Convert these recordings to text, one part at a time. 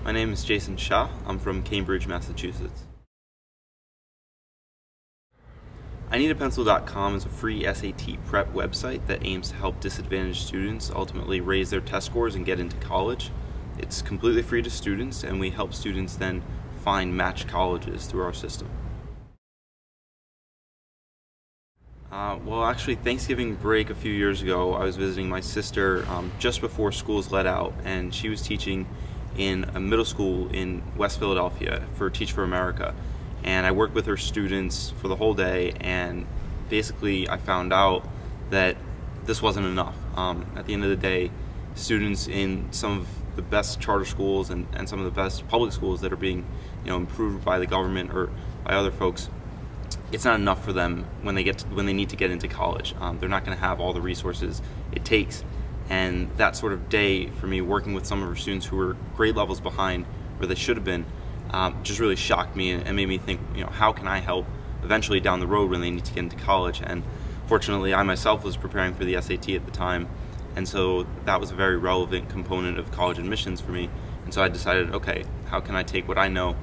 My name is Jason Shah. I'm from Cambridge, Massachusetts. IneedApencil.com is a free SAT prep website that aims to help disadvantaged students ultimately raise their test scores and get into college. It's completely free to students, and we help students then find matched colleges through our system. Well, actually, Thanksgiving break a few years ago, I was visiting my sister just before schools let out, and she was teaching in a middle school in West Philadelphia for Teach for America. And I worked with her students for the whole day, and basically I found out that this wasn't enough. At the end of the day, students in some of the best charter schools and some of the best public schools that are being improved by the government or by other folks, it's not enough for them when they need to get into college. They're not going to have all the resources it takes. And that sort of day for me, working with some of our students who were grade levels behind where they should have been, just really shocked me and made me think, how can I help eventually down the road when they need to get into college? And fortunately, I myself was preparing for the SAT at the time, and so that was a very relevant component of college admissions for me. And so I decided, okay, how can I take what I know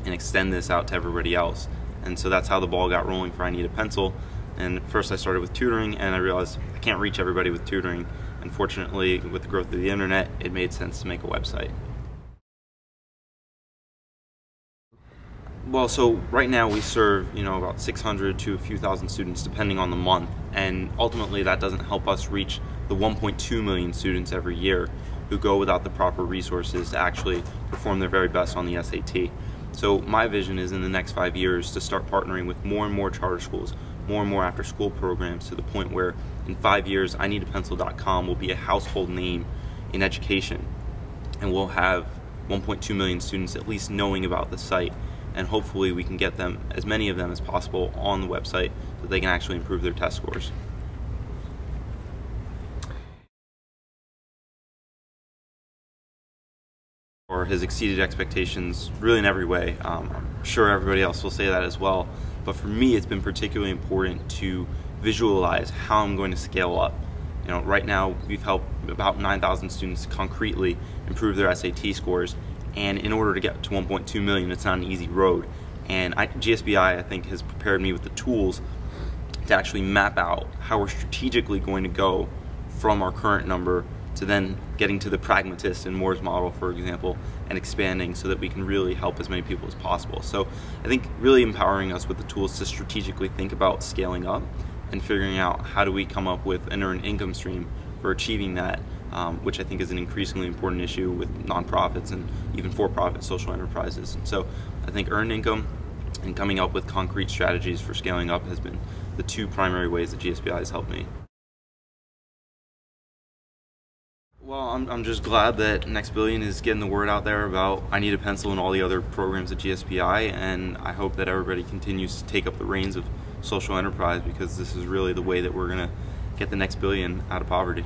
and extend this out to everybody else? And so that's how the ball got rolling for I Need a Pencil. And first I started with tutoring, and I realized I can't reach everybody with tutoring. Unfortunately, with the growth of the internet, it made sense to make a website. Well, so right now we serve about 600 to a few thousand students depending on the month, and ultimately that doesn't help us reach the 1.2 million students every year who go without the proper resources to actually perform their very best on the SAT. So my vision is in the next 5 years to start partnering with more and more charter schools, more and more after school programs, to the point where in 5 years IneedApencil.com will be a household name in education, and we'll have 1.2 million students at least knowing about the site. And hopefully we can get them, as many of them as possible, on the website so that they can actually improve their test scores. Or has exceeded expectations really in every way. I'm sure everybody else will say that as well. But for me, it's been particularly important to visualize how I'm going to scale up. Right now we've helped about 9,000 students concretely improve their SAT scores. And in order to get to 1.2 million, it's not an easy road. And GSBI, I think, has prepared me with the tools to actually map out how we're strategically going to go from our current number to then getting to the pragmatist and Moore's model, for example, and expanding so that we can really help as many people as possible. So I think really empowering us with the tools to strategically think about scaling up and figuring out how do we come up with an earned income stream for achieving that, which I think is an increasingly important issue with nonprofits and even for-profit social enterprises. And so I think earned income and coming up with concrete strategies for scaling up has been the two primary ways that GSBI has helped me. Well, I'm just glad that Next Billion is getting the word out there about I Need a Pencil and all the other programs at GSBI, and I hope that everybody continues to take up the reins of social enterprise, because this is really the way that we're going to get the next billion out of poverty.